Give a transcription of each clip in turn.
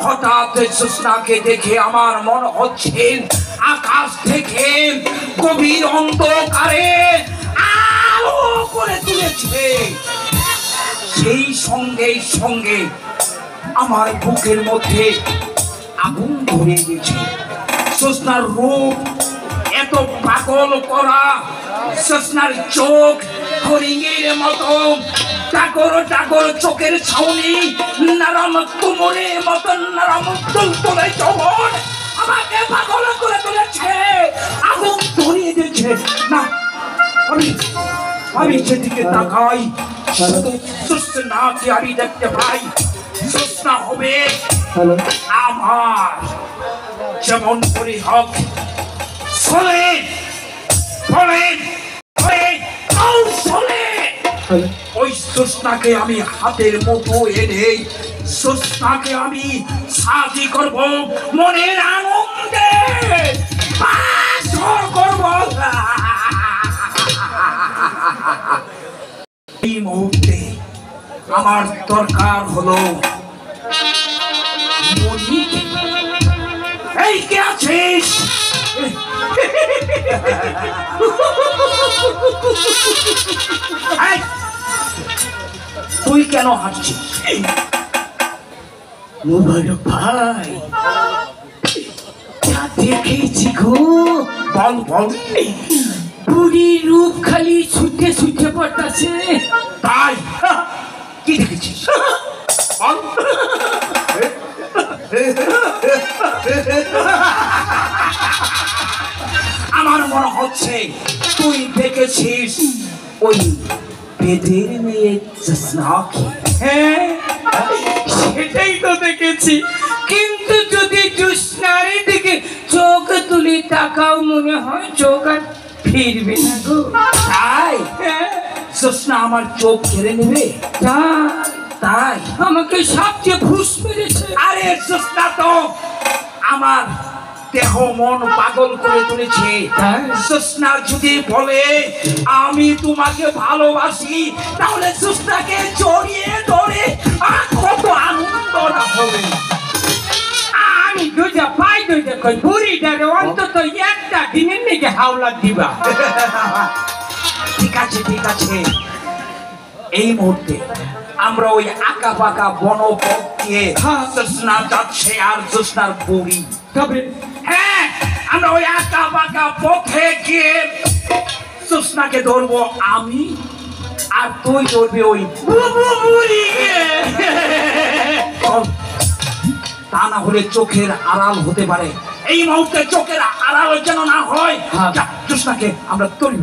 হঠাৎ জ্যোৎস্নাকে দেখে আমার মনে হচ্ছে আকাশ থেকে গভীর অন্ধকারে আলো করে তুলেছে। সেই সঙ্গে সঙ্গে আমার বুকের মধ্যে আগুন ধরে গেছে। জ্যোৎস্নার রূপ এত পাগল করা, জ্যোৎস্নার চোখ হরিণের মতো টাকর টাকর চোখের ছাউনি, নরম তুমরের মতো নরম তুলতুলে যৌবন আমাকে পাগল করে তুলেছে, আগুন ধরিয়ে দিয়েছে। না, আমি সেদিকে তাকাই, জ্যোৎস্নাকে আমি দেখতে পাই। জ্যোৎস্না হবে আমার, যেমন করে হোক চলে ফলে ওই জ্যোৎস্নাকে আমি হাতের মতো এনে জ্যোৎস্নাকে আমি সাজি করব, মনের আনন্দে করব। এই মুহূর্তে আমার দরকার হলো মনিক। এই কে আছিস? তুই কেন হাঁটছিস? ভাই দেখেছি গো। বল বল। বুড়ি রূপ খালি ছুটে ছুটে পড়তেছে। তাই কি দেখেছিস? আমার মনে হচ্ছে তুই দেখেছিস ওই বেদের মেয়ে জ্যোৎস্নাকে। হ্যাঁ, সেটাই তো দেখেছি, কিন্তু যদি জ্যোৎস্নার দিকে চোখ তুলি তাকাও মনে হয় চোখ আর ফিরবে না গো। তাই জ্যোৎস্না আমার চোখ কেড়ে নেবে? তাই আমাকে সবচেয়ে ঘুষ মেরেছে। আরে জ্যোৎস্না তো আমার দেহ মন পাগল করে তুলেছে। জ্যোৎস্না যদি বলে আমি তোমাকে ভালোবাসি, তাহলে জ্যোৎস্নাকে জড়িয়ে ধরে কত আনন্দ না হবে। আমি দুটা পাই দুইটা কই বুড়িটারে অন্তত একটা দিনের দিকে হাওলা দিবা। ঠিক আছে ঠিক আছে। এই মুহূর্তে আমরা ওই আঁকা পাকা বনপথ দিয়ে জ্যোৎস্না যাচ্ছে আর জ্যোৎস্নার বুড়ি। তবে হ্যাঁ, আমরা ওই আঁকা পাকা পথে গিয়ে জ্যোৎস্নাকে ধরবো আমি, আর তুই ধরবি ওই বুড়িকে। তা না হলে চোখের আড়াল হতে পারে। এই মুহূর্তে চোখের আড়াল যেন না হয়। জ্যোৎস্নাকে আমরা তুলি।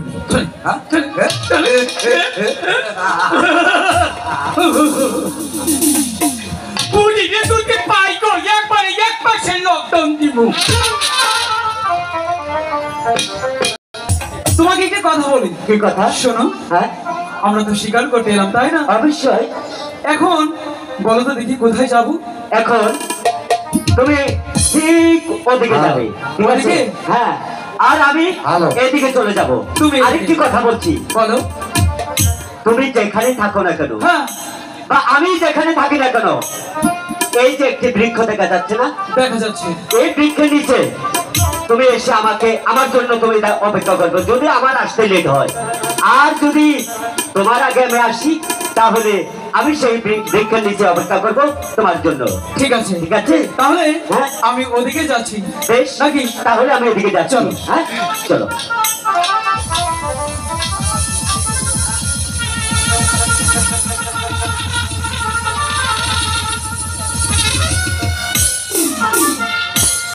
বুড়িকে তুলতে পাই গো, একবারে এক পাশে লকডাউন দিব। তোমাকে কি কথা বলি? কি কথা? শোনো। হ্যাঁ, আমরা তো শিকার করতে এলাম, তাই না? অবশ্যই। এখন বলো তো দেখি কোথায় যাবো? এখন তুমি ঠিক ওদিকে যাবে। ওদিকে? হ্যাঁ, আর আমি এদিকে চলে যাব। তুমি আরেকটি কথা বলছি, বলো। তুমি যেখানে থাকো না কেন, বা আমি যেখানে থাকি না কেন, এই যে একটি বৃক্ষ দেখা যাচ্ছে না? দেখা যাচ্ছে। এই বৃক্ষের নিচে তুমি এসে আমাকে, আমার জন্য তুমি অপেক্ষা করবে। যদি আমার আসতে লেট হয়, আর যদি তোমার আগে আমি আসি, তাহলে আমি সেই বৃক্ষের নিচে অপেক্ষা করবো তোমার জন্য। ঠিক আছে ঠিক আছে। তাহলে আমি ওদিকে যাচ্ছি। বেশ নাকি? তাহলে আমি ওদিকে যাচ্ছি। চলো। হ্যাঁ চলো।